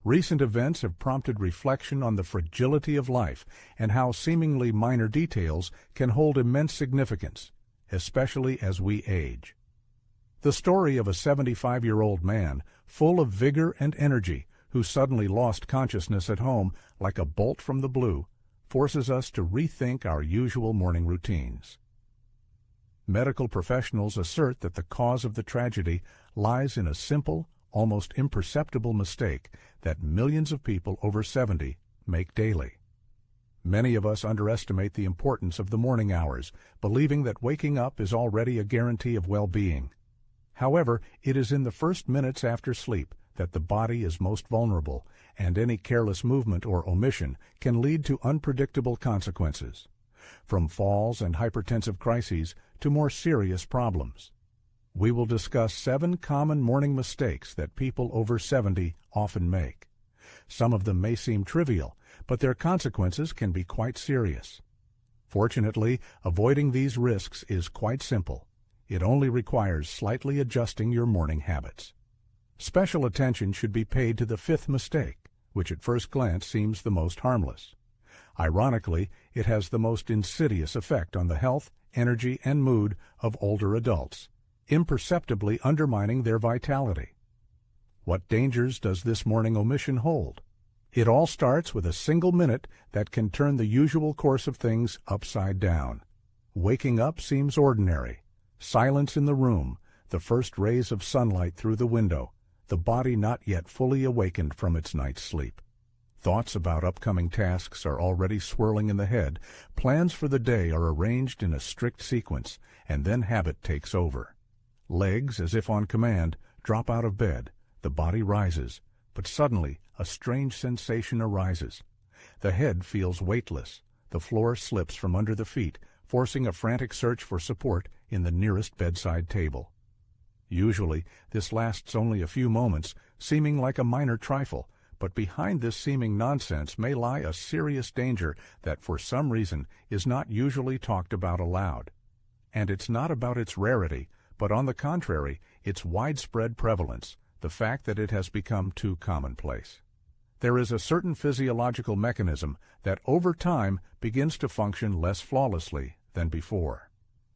Recent events have prompted reflection on the fragility of life and how seemingly minor details can hold immense significance, especially as we age. The story of a 75-year-old man, full of vigor and energy, who suddenly lost consciousness at home like a bolt from the blue, forces us to rethink our usual morning routines. Medical professionals assert that the cause of the tragedy lies in a simple, almost imperceptible mistake that millions of people over 70 make daily. Many of us underestimate the importance of the morning hours, believing that waking up is already a guarantee of well-being. However, it is in the first minutes after sleep that the body is most vulnerable, and any careless movement or omission can lead to unpredictable consequences, from falls and hypertensive crises to more serious problems. We will discuss 7 common morning mistakes that people over 70 often make. Some of them may seem trivial, but their consequences can be quite serious. Fortunately, avoiding these risks is quite simple. It only requires slightly adjusting your morning habits. Special attention should be paid to the 5th mistake, which at first glance seems the most harmless. Ironically, it has the most insidious effect on the health, energy, and mood of older adults, imperceptibly undermining their vitality. What dangers does this morning omission hold? It all starts with a single minute that can turn the usual course of things upside down. Waking up seems ordinary. Silence in the room, the first rays of sunlight through the window, the body not yet fully awakened from its night's sleep. Thoughts about upcoming tasks are already swirling in the head, plans for the day are arranged in a strict sequence, and then habit takes over. Legs, as if on command, drop out of bed, the body rises, but suddenly a strange sensation arises. The head feels weightless, the floor slips from under the feet, forcing a frantic search for support in the nearest bedside table. Usually, this lasts only a few moments, seeming like a minor trifle, but behind this seeming nonsense may lie a serious danger that for some reason is not usually talked about aloud. And it's not about its rarity, but on the contrary, its widespread prevalence, the fact that it has become too commonplace. There is a certain physiological mechanism that over time begins to function less flawlessly than before.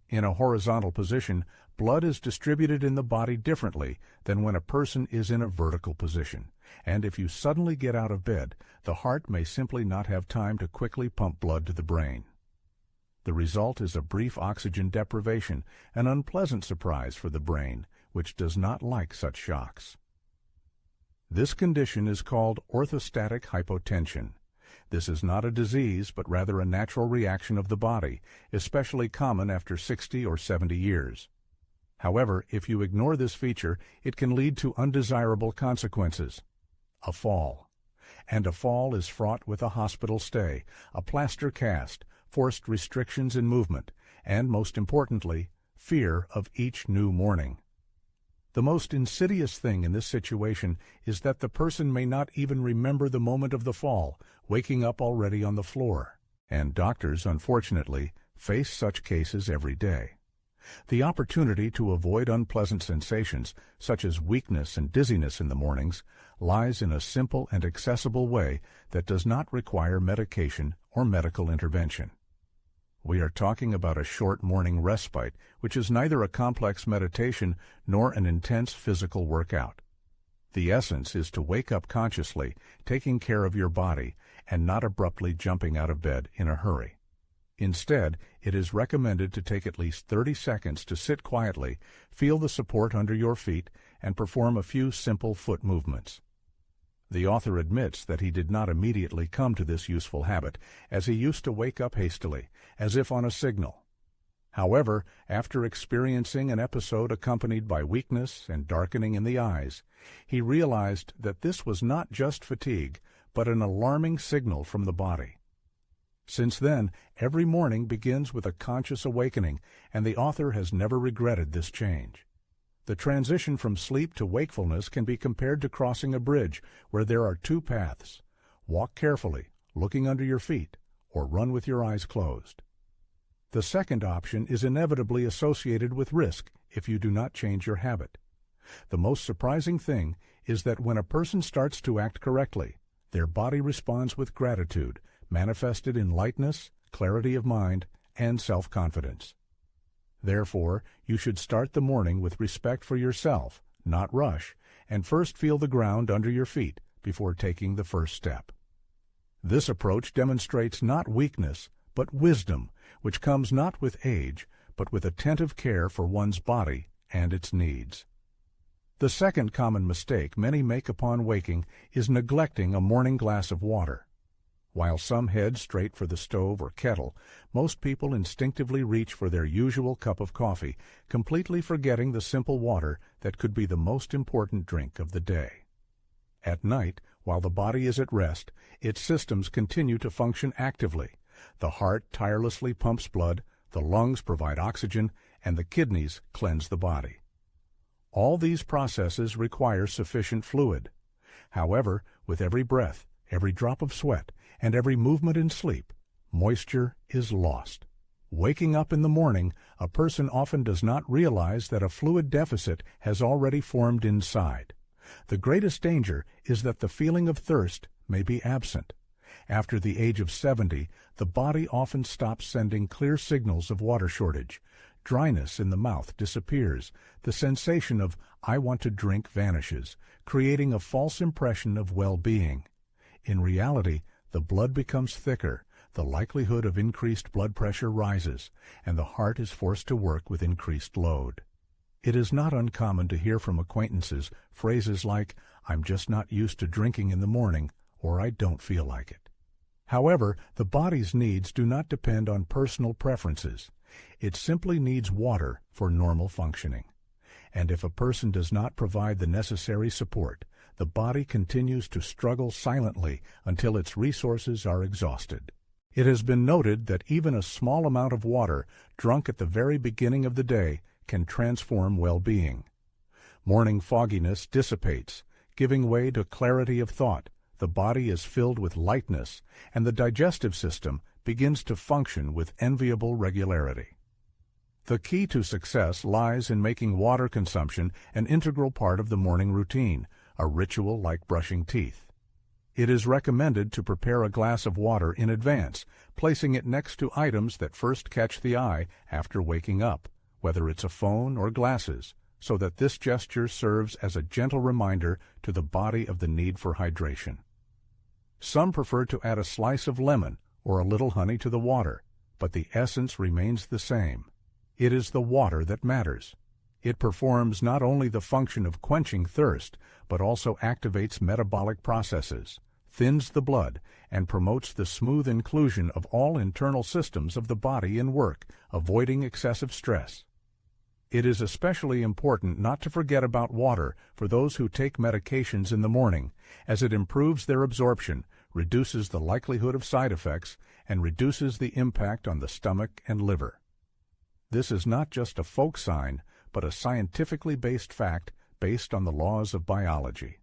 In a horizontal position, blood is distributed in the body differently than when a person is in a vertical position, and if you suddenly get out of bed, the heart may simply not have time to quickly pump blood to the brain. The result is a brief oxygen deprivation, an unpleasant surprise for the brain, which does not like such shocks. This condition is called orthostatic hypotension. This is not a disease, but rather a natural reaction of the body, especially common after 60 or 70 years. However, if you ignore this feature, it can lead to undesirable consequences. A fall. And a fall is fraught with a hospital stay, a plaster cast, forced restrictions in movement, and, most importantly, fear of each new morning. The most insidious thing in this situation is that the person may not even remember the moment of the fall, waking up already on the floor. And doctors, unfortunately, face such cases every day. The opportunity to avoid unpleasant sensations, such as weakness and dizziness in the mornings, lies in a simple and accessible way that does not require medication or medical intervention. We are talking about a short morning respite, which is neither a complex meditation nor an intense physical workout. The essence is to wake up consciously, taking care of your body, and not abruptly jumping out of bed in a hurry. Instead, it is recommended to take at least 30 seconds to sit quietly, feel the support under your feet, and perform a few simple foot movements. The author admits that he did not immediately come to this useful habit, as he used to wake up hastily, as if on a signal. However, after experiencing an episode accompanied by weakness and darkening in the eyes, he realized that this was not just fatigue, but an alarming signal from the body. Since then, every morning begins with a conscious awakening, and the author has never regretted this change. The transition from sleep to wakefulness can be compared to crossing a bridge where there are 2 paths. Walk carefully, looking under your feet, or run with your eyes closed. The second option is inevitably associated with risk if you do not change your habit. The most surprising thing is that when a person starts to act correctly, their body responds with gratitude, manifested in lightness, clarity of mind, and self-confidence. Therefore, you should start the morning with respect for yourself, not rush, and first feel the ground under your feet before taking the first step. This approach demonstrates not weakness, but wisdom, which comes not with age, but with attentive care for one's body and its needs. The second common mistake many make upon waking is neglecting a morning glass of water. While some head straight for the stove or kettle, most people instinctively reach for their usual cup of coffee, completely forgetting the simple water that could be the most important drink of the day. At night, while the body is at rest, its systems continue to function actively. The heart tirelessly pumps blood, the lungs provide oxygen, and the kidneys cleanse the body. All these processes require sufficient fluid. However, with every breath, every drop of sweat, and every movement in sleep, moisture is lost. Waking up in the morning, a person often does not realize that a fluid deficit has already formed inside. The greatest danger is that the feeling of thirst may be absent. After the age of 70, the body often stops sending clear signals of water shortage. Dryness in the mouth disappears. The sensation of "I want to drink" vanishes, creating a false impression of well-being. In reality, the blood becomes thicker, the likelihood of increased blood pressure rises, and the heart is forced to work with increased load. It is not uncommon to hear from acquaintances phrases like, "I'm just not used to drinking in the morning," or "I don't feel like it." However, the body's needs do not depend on personal preferences. It simply needs water for normal functioning. And if a person does not provide the necessary support, the body continues to struggle silently until its resources are exhausted. It has been noted that even a small amount of water, drunk at the very beginning of the day, can transform well-being. Morning fogginess dissipates, giving way to clarity of thought. The body is filled with lightness, and the digestive system begins to function with enviable regularity. The key to success lies in making water consumption an integral part of the morning routine, a ritual like brushing teeth. It is recommended to prepare a glass of water in advance, placing it next to items that first catch the eye after waking up, whether it's a phone or glasses, so that this gesture serves as a gentle reminder to the body of the need for hydration. Some prefer to add a slice of lemon or a little honey to the water, but the essence remains the same. It is the water that matters. It performs not only the function of quenching thirst, but also activates metabolic processes, thins the blood, and promotes the smooth inclusion of all internal systems of the body in work, avoiding excessive stress. It is especially important not to forget about water for those who take medications in the morning, as it improves their absorption, reduces the likelihood of side effects, and reduces the impact on the stomach and liver. This is not just a folk sign, but a scientifically based fact based on the laws of biology.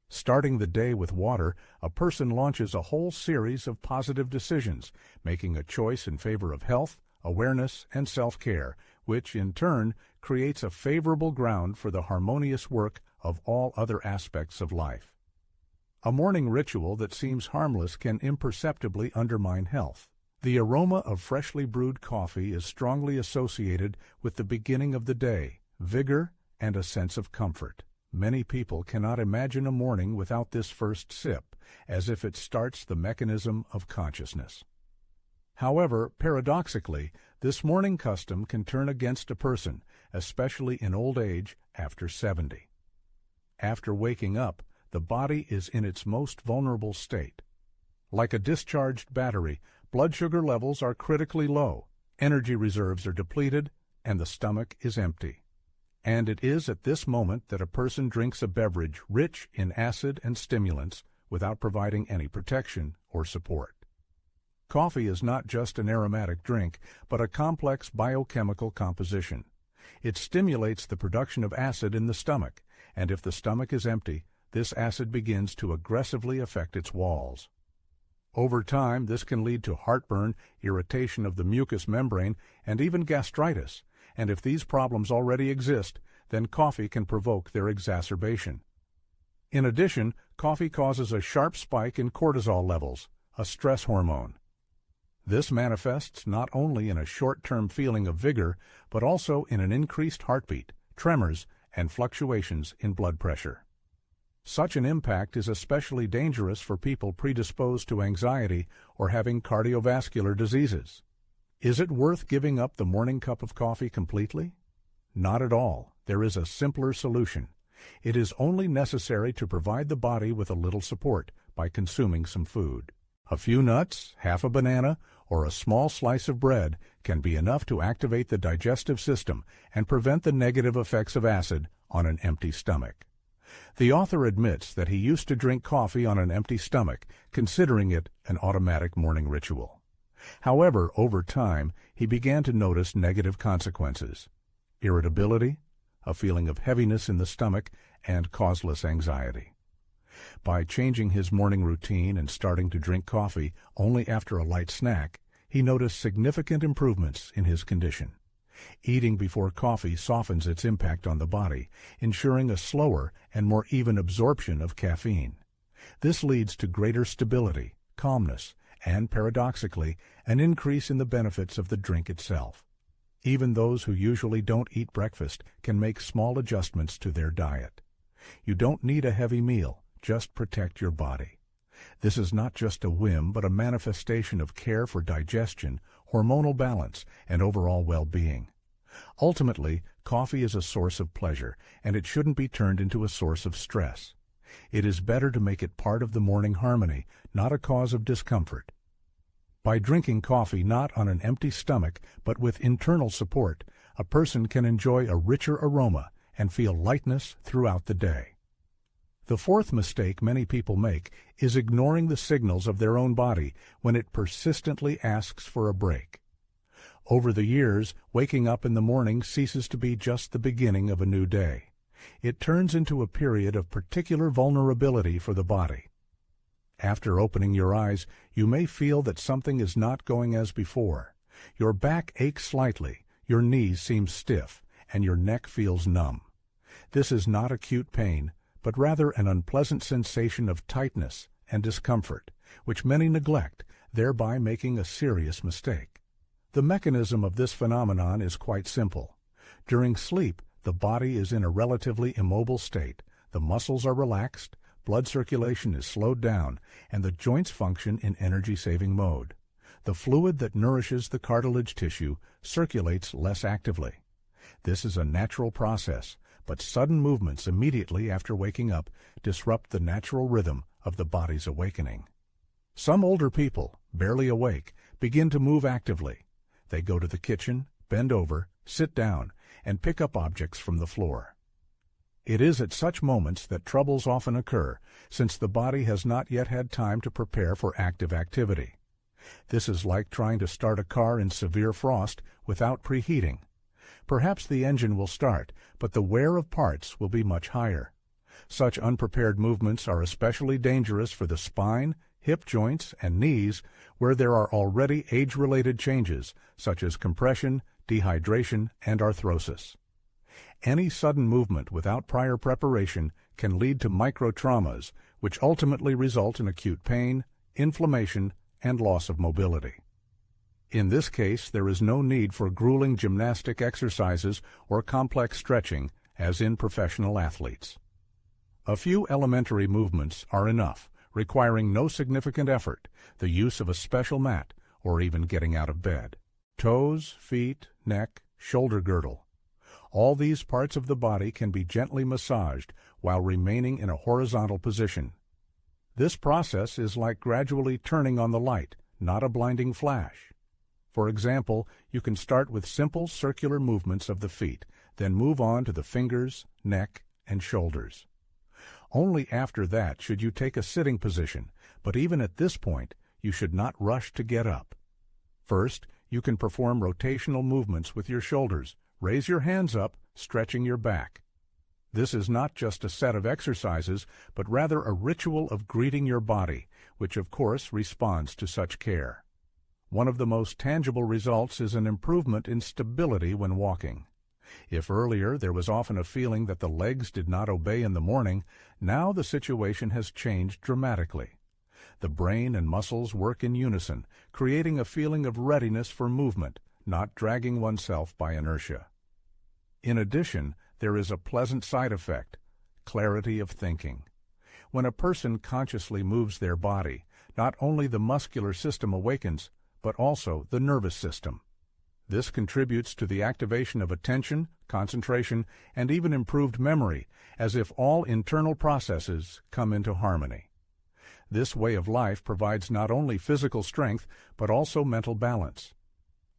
Starting the day with water, a person launches a whole series of positive decisions, making a choice in favor of health, awareness, and self-care, which in turn creates a favorable ground for the harmonious work of all other aspects of life. A morning ritual that seems harmless can imperceptibly undermine health. The aroma of freshly brewed coffee is strongly associated with the beginning of the day, vigor, and a sense of comfort. Many people cannot imagine a morning without this first sip, as if it starts the mechanism of consciousness. However, paradoxically, this morning custom can turn against a person, especially in old age after 70. After waking up, the body is in its most vulnerable state. Like a discharged battery, blood sugar levels are critically low, energy reserves are depleted, and the stomach is empty. And it is at this moment that a person drinks a beverage rich in acid and stimulants without providing any protection or support. Coffee is not just an aromatic drink, but a complex biochemical composition. It stimulates the production of acid in the stomach, and if the stomach is empty, this acid begins to aggressively affect its walls. Over time, this can lead to heartburn, irritation of the mucous membrane, and even gastritis, and if these problems already exist, then coffee can provoke their exacerbation. In addition, coffee causes a sharp spike in cortisol levels, a stress hormone. This manifests not only in a short-term feeling of vigor, but also in an increased heartbeat, tremors, and fluctuations in blood pressure. Such an impact is especially dangerous for people predisposed to anxiety or having cardiovascular diseases. Is it worth giving up the morning cup of coffee completely? Not at all. There is a simpler solution. It is only necessary to provide the body with a little support by consuming some food. A few nuts, half a banana, or a small slice of bread can be enough to activate the digestive system and prevent the negative effects of acid on an empty stomach. The author admits that he used to drink coffee on an empty stomach, considering it an automatic morning ritual. However, over time, he began to notice negative consequences: irritability, a feeling of heaviness in the stomach, and causeless anxiety. By changing his morning routine and starting to drink coffee only after a light snack, he noticed significant improvements in his condition. Eating before coffee softens its impact on the body, ensuring a slower and more even absorption of caffeine. This leads to greater stability, calmness, and, paradoxically, an increase in the benefits of the drink itself. Even those who usually don't eat breakfast can make small adjustments to their diet. You don't need a heavy meal, just protect your body. This is not just a whim, but a manifestation of care for digestion, hormonal balance, and overall well-being. Ultimately, coffee is a source of pleasure, and it shouldn't be turned into a source of stress. It is better to make it part of the morning harmony, not a cause of discomfort. By drinking coffee not on an empty stomach, but with internal support, a person can enjoy a richer aroma and feel lightness throughout the day. The fourth mistake many people make is ignoring the signals of their own body when it persistently asks for a break. Over the years, waking up in the morning ceases to be just the beginning of a new day. It turns into a period of particular vulnerability for the body. After opening your eyes, you may feel that something is not going as before. Your back aches slightly, your knees seem stiff, and your neck feels numb. This is not acute pain, but rather an unpleasant sensation of tightness and discomfort, which many neglect, thereby making a serious mistake. The mechanism of this phenomenon is quite simple. During sleep, the body is in a relatively immobile state, the muscles are relaxed, blood circulation is slowed down, and the joints function in energy-saving mode. The fluid that nourishes the cartilage tissue circulates less actively. This is a natural process, but sudden movements immediately after waking up disrupt the natural rhythm of the body's awakening. Some older people, barely awake, begin to move actively. They go to the kitchen, bend over, sit down, and pick up objects from the floor. It is at such moments that troubles often occur, since the body has not yet had time to prepare for active activity. This is like trying to start a car in severe frost without preheating. Perhaps the engine will start, but the wear of parts will be much higher. Such unprepared movements are especially dangerous for the spine, hip joints, and knees, where there are already age-related changes, such as compression, dehydration, and arthrosis. Any sudden movement without prior preparation can lead to microtraumas, which ultimately result in acute pain, inflammation, and loss of mobility. In this case, there is no need for grueling gymnastic exercises or complex stretching, as in professional athletes. A few elementary movements are enough, requiring no significant effort, the use of a special mat, or even getting out of bed. Toes, feet, neck, shoulder girdle. All these parts of the body can be gently massaged while remaining in a horizontal position. This process is like gradually turning on the light, not a blinding flash. For example, you can start with simple circular movements of the feet, then move on to the fingers, neck, and shoulders. Only after that should you take a sitting position, but even at this point, you should not rush to get up. First, you can perform rotational movements with your shoulders. Raise your hands up, stretching your back. This is not just a set of exercises, but rather a ritual of greeting your body, which of course responds to such care. One of the most tangible results is an improvement in stability when walking. If earlier there was often a feeling that the legs did not obey in the morning, now the situation has changed dramatically. The brain and muscles work in unison, creating a feeling of readiness for movement, not dragging oneself by inertia. In addition, there is a pleasant side effect: clarity of thinking. When a person consciously moves their body, not only the muscular system awakens, but also the nervous system. This contributes to the activation of attention, concentration, and even improved memory, as if all internal processes come into harmony. This way of life provides not only physical strength, but also mental balance.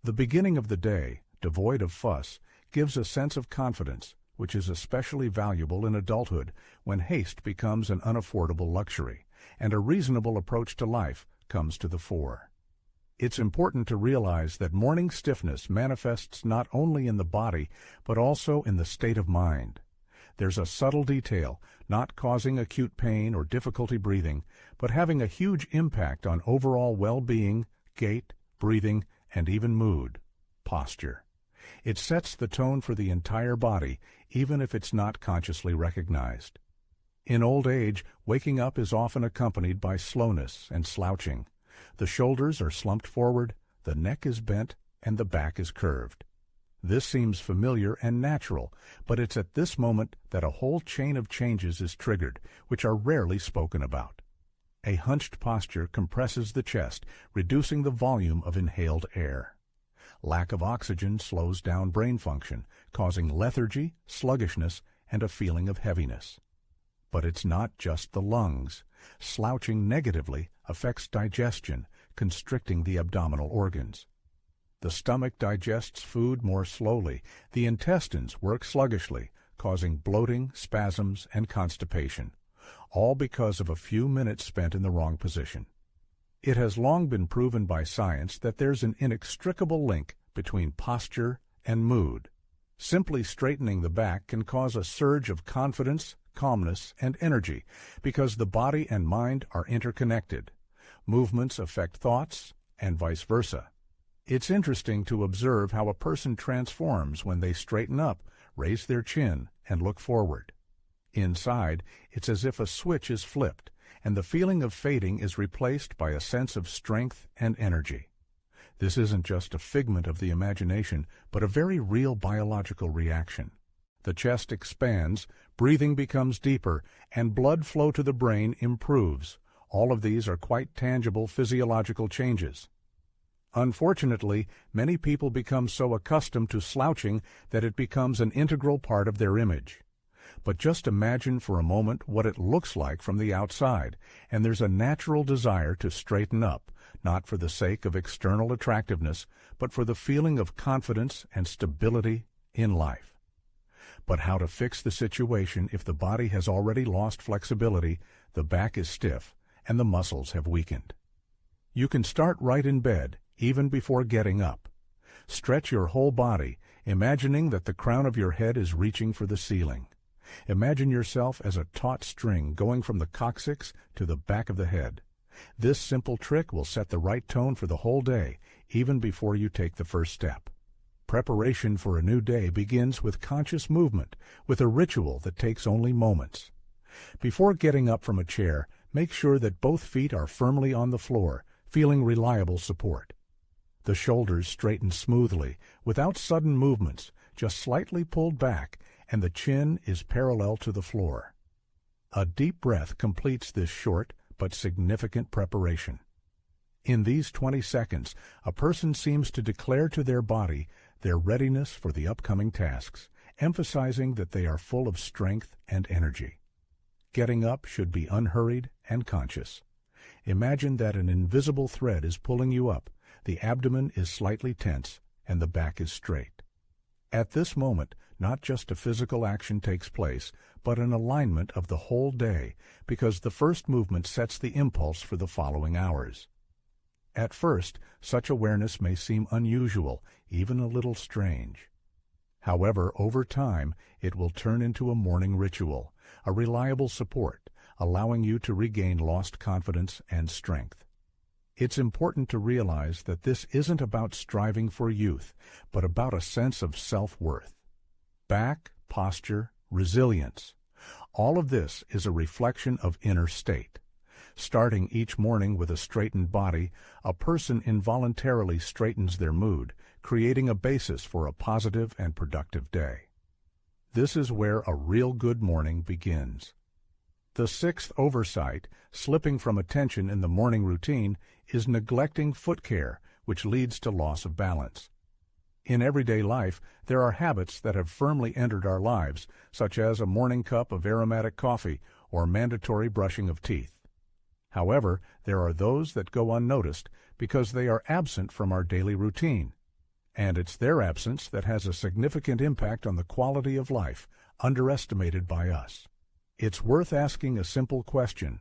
The beginning of the day, devoid of fuss, gives a sense of confidence, which is especially valuable in adulthood when haste becomes an unaffordable luxury, and a reasonable approach to life comes to the fore. It's important to realize that morning stiffness manifests not only in the body, but also in the state of mind. There's a subtle detail, not causing acute pain or difficulty breathing, but having a huge impact on overall well-being, gait, breathing, and even mood: posture. It sets the tone for the entire body, even if it's not consciously recognized. In old age, waking up is often accompanied by slowness and slouching. The shoulders are slumped forward, the neck is bent, and the back is curved. This seems familiar and natural, but it's at this moment that a whole chain of changes is triggered, which are rarely spoken about. A hunched posture compresses the chest, reducing the volume of inhaled air. Lack of oxygen slows down brain function, causing lethargy, sluggishness, and a feeling of heaviness. But it's not just the lungs. Slouching negatively affects digestion, constricting the abdominal organs. The stomach digests food more slowly. The intestines work sluggishly, causing bloating, spasms, and constipation, all because of a few minutes spent in the wrong position. It has long been proven by science that there's an inextricable link between posture and mood. Simply straightening the back can cause a surge of confidence, calmness, and energy, because the body and mind are interconnected. Movements affect thoughts, and vice versa. It's interesting to observe how a person transforms when they straighten up, raise their chin, and look forward. Inside, it's as if a switch is flipped, and the feeling of fading is replaced by a sense of strength and energy. This isn't just a figment of the imagination, but a very real biological reaction. The chest expands, breathing becomes deeper, and blood flow to the brain improves. All of these are quite tangible physiological changes. Unfortunately, many people become so accustomed to slouching that it becomes an integral part of their image. But just imagine for a moment what it looks like from the outside, and there's a natural desire to straighten up, not for the sake of external attractiveness, but for the feeling of confidence and stability in life. But how to fix the situation if the body has already lost flexibility, the back is stiff, and the muscles have weakened? You can start right in bed, even before getting up. Stretch your whole body, imagining that the crown of your head is reaching for the ceiling. Imagine yourself as a taut string going from the coccyx to the back of the head. This simple trick will set the right tone for the whole day, even before you take the first step. Preparation for a new day begins with conscious movement, with a ritual that takes only moments. Before getting up from a chair, make sure that both feet are firmly on the floor, feeling reliable support. The shoulders straighten smoothly, without sudden movements, just slightly pulled back, and the chin is parallel to the floor. A deep breath completes this short but significant preparation. In these 20 seconds, a person seems to declare to their body their readiness for the upcoming tasks, emphasizing that they are full of strength and energy. Getting up should be unhurried and conscious. Imagine that an invisible thread is pulling you up, the abdomen is slightly tense, and the back is straight. At this moment, not just a physical action takes place, but an alignment of the whole day, because the first movement sets the impulse for the following hours. At first, such awareness may seem unusual, even a little strange. However, over time, it will turn into a morning ritual, a reliable support, allowing you to regain lost confidence and strength. It's important to realize that this isn't about striving for youth, but about a sense of self-worth. back, posture, resilience. All of this is a reflection of inner state. Starting each morning with a straightened body, a person involuntarily straightens their mood, creating a basis for a positive and productive day. This is where a real good morning begins. The sixth oversight, slipping from attention in the morning routine, is neglecting foot care, which leads to loss of balance. In everyday life, there are habits that have firmly entered our lives, such as a morning cup of aromatic coffee or mandatory brushing of teeth. However, there are those that go unnoticed because they are absent from our daily routine. And it's their absence that has a significant impact on the quality of life, underestimated by us. It's worth asking a simple question.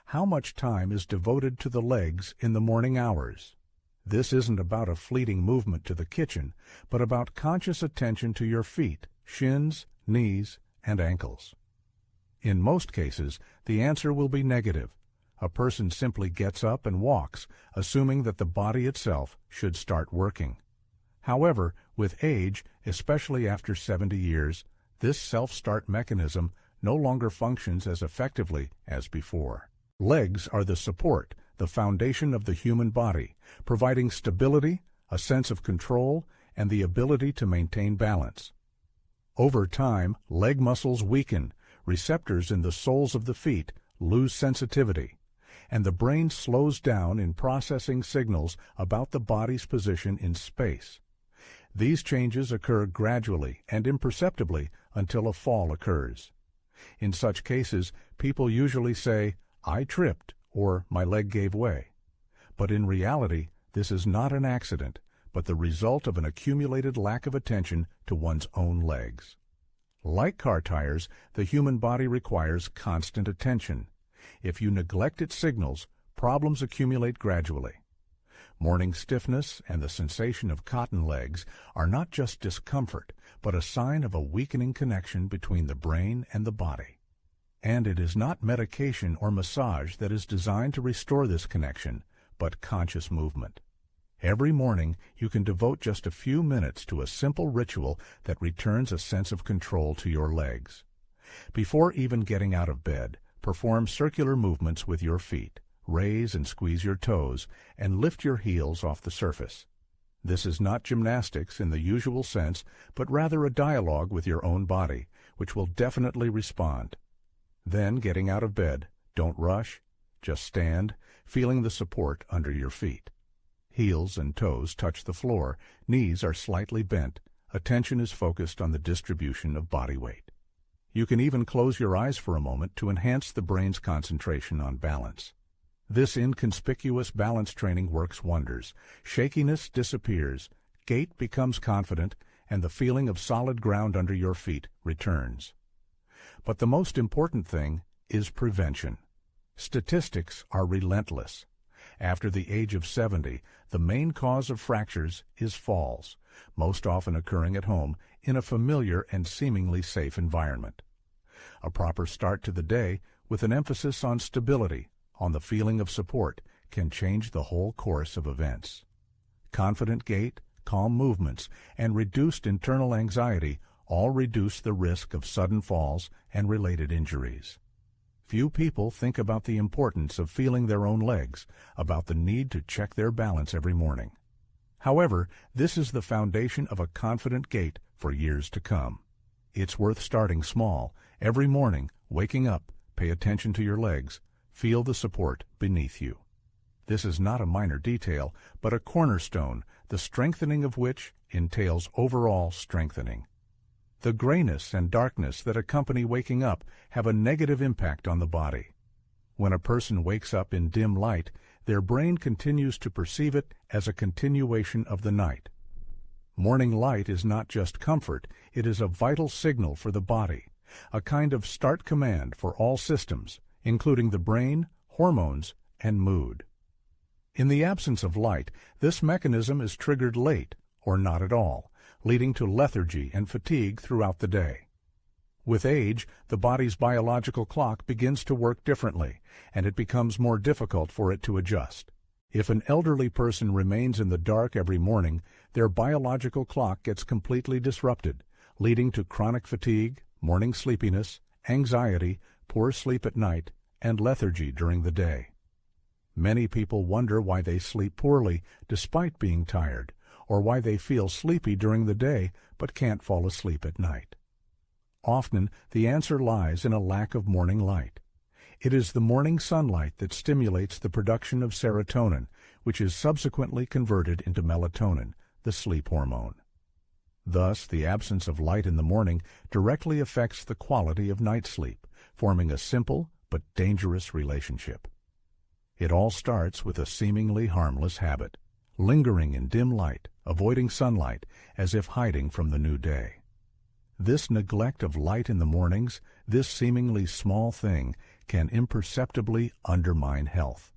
How much time is devoted to the legs in the morning hours? This isn't about a fleeting movement to the kitchen, but about conscious attention to your feet, shins, knees, and ankles. In most cases, the answer will be negative. A person simply gets up and walks, assuming that the body itself should start working. However, with age, especially after 70 years, this self-start mechanism no longer functions as effectively as before. Legs are the support, the foundation of the human body, providing stability, a sense of control, and the ability to maintain balance. Over time, leg muscles weaken, receptors in the soles of the feet lose sensitivity, and the brain slows down in processing signals about the body's position in space. These changes occur gradually and imperceptibly until a fall occurs. In such cases, people usually say, "I tripped," or "my leg gave way." But in reality, this is not an accident, but the result of an accumulated lack of attention to one's own legs. Like car tires, the human body requires constant attention. If you neglect its signals, problems accumulate gradually. Morning stiffness and the sensation of cotton legs are not just discomfort, but a sign of a weakening connection between the brain and the body. And it is not medication or massage that is designed to restore this connection, but conscious movement. Every morning, you can devote just a few minutes to a simple ritual that returns a sense of control to your legs. Before even getting out of bed, perform circular movements with your feet. Raise and squeeze your toes, and lift your heels off the surface. This is not gymnastics in the usual sense, but rather a dialogue with your own body, which will definitely respond. Then, getting out of bed, don't rush, just stand, feeling the support under your feet. Heels and toes touch the floor, knees are slightly bent, attention is focused on the distribution of body weight. You can even close your eyes for a moment to enhance the brain's concentration on balance. This inconspicuous balance training works wonders. Shakiness disappears, gait becomes confident, and the feeling of solid ground under your feet returns. But the most important thing is prevention. Statistics are relentless. After the age of 70, the main cause of fractures is falls, most often occurring at home in a familiar and seemingly safe environment. A proper start to the day, with an emphasis on stability, on the feeling of support, can change the whole course of events. Confident gait, calm movements, and reduced internal anxiety all reduce the risk of sudden falls and related injuries. Few people think about the importance of feeling their own legs, about the need to check their balance every morning. However, this is the foundation of a confident gait for years to come. It's worth starting small. Every morning, waking up, pay attention to your legs, feel the support beneath you. This is not a minor detail, but a cornerstone, the strengthening of which entails overall strengthening. The grayness and darkness that accompany waking up have a negative impact on the body. When a person wakes up in dim light, their brain continues to perceive it as a continuation of the night. Morning light is not just comfort, it is a vital signal for the body, a kind of start command for all systems, including the brain, hormones, and mood. In the absence of light, this mechanism is triggered late or not at all, leading to lethargy and fatigue throughout the day. With age, the body's biological clock begins to work differently, and it becomes more difficult for it to adjust. If an elderly person remains in the dark every morning, their biological clock gets completely disrupted, leading to chronic fatigue, morning sleepiness, anxiety, poor sleep at night, and lethargy during the day. Many people wonder why they sleep poorly despite being tired, or why they feel sleepy during the day but can't fall asleep at night. Often, the answer lies in a lack of morning light. It is the morning sunlight that stimulates the production of serotonin, which is subsequently converted into melatonin, the sleep hormone. Thus, the absence of light in the morning directly affects the quality of night sleep, forming a simple but dangerous relationship. It all starts with a seemingly harmless habit, lingering in dim light, avoiding sunlight, as if hiding from the new day. This neglect of light in the mornings, this seemingly small thing, can imperceptibly undermine health.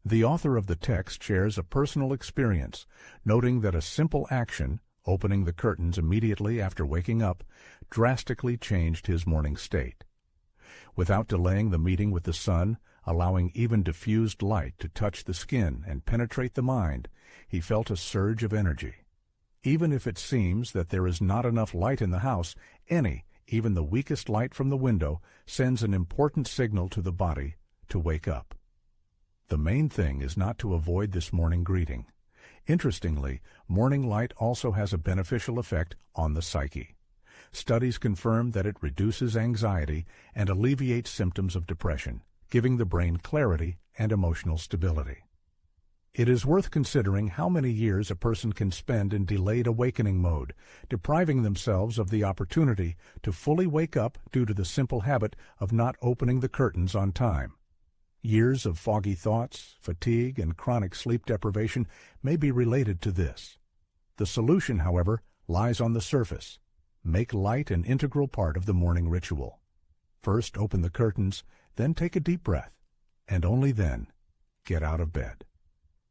The author of the text shares a personal experience, noting that a simple action, opening the curtains immediately after waking up, drastically changed his morning state. Without delaying the meeting with the sun, allowing even diffused light to touch the skin and penetrate the mind, he felt a surge of energy. Even if it seems that there is not enough light in the house, even the weakest light from the window, sends an important signal to the body to wake up. The main thing is not to avoid this morning greeting. Interestingly, morning light also has a beneficial effect on the psyche. Studies confirm that it reduces anxiety and alleviates symptoms of depression, giving the brain clarity and emotional stability. It is worth considering how many years a person can spend in delayed awakening mode, depriving themselves of the opportunity to fully wake up due to the simple habit of not opening the curtains on time. Years of foggy thoughts, fatigue, and chronic sleep deprivation may be related to this. The solution, however, lies on the surface. Make light an integral part of the morning ritual. First open the curtains, then take a deep breath, and only then get out of bed.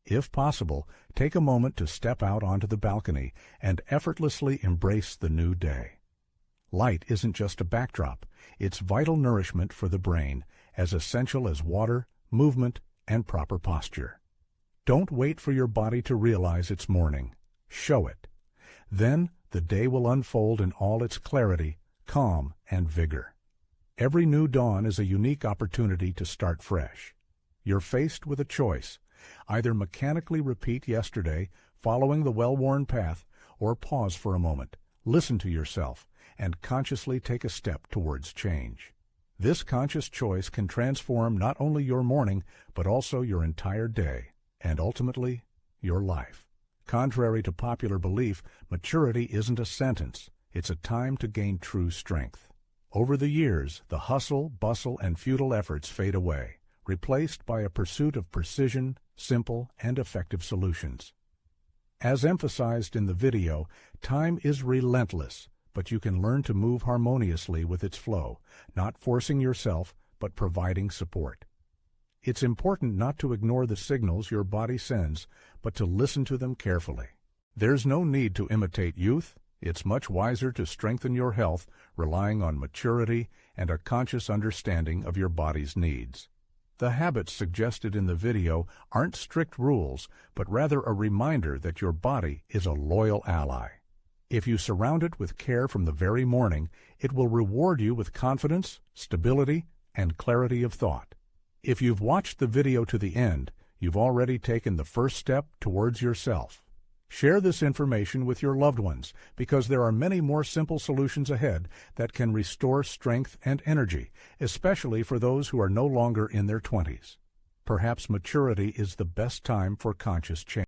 If possible, take a moment to step out onto the balcony and effortlessly embrace the new day. Light isn't just a backdrop, it's vital nourishment for the brain, as essential as water, movement, and proper posture. Don't wait for your body to realize it's morning. Show it. Then the day will unfold in all its clarity, calm, and vigor. Every new dawn is a unique opportunity to start fresh. You're faced with a choice. Either mechanically repeat yesterday, following the well-worn path, or pause for a moment, listen to yourself, and consciously take a step towards change. This conscious choice can transform not only your morning, but also your entire day, and ultimately, your life. Contrary to popular belief, maturity isn't a sentence, it's a time to gain true strength. Over the years, the hustle, bustle, and futile efforts fade away, replaced by a pursuit of precision, simple, and effective solutions. As emphasized in the video, time is relentless, but you can learn to move harmoniously with its flow, not forcing yourself, but providing support. It's important not to ignore the signals your body sends, but to listen to them carefully. There's no need to imitate youth. It's much wiser to strengthen your health, relying on maturity and a conscious understanding of your body's needs. The habits suggested in the video aren't strict rules, but rather a reminder that your body is a loyal ally. If you surround it with care from the very morning, it will reward you with confidence, stability, and clarity of thought. If you've watched the video to the end, you've already taken the first step towards yourself. Share this information with your loved ones, because there are many more simple solutions ahead that can restore strength and energy, especially for those who are no longer in their 20s. Perhaps maturity is the best time for conscious change.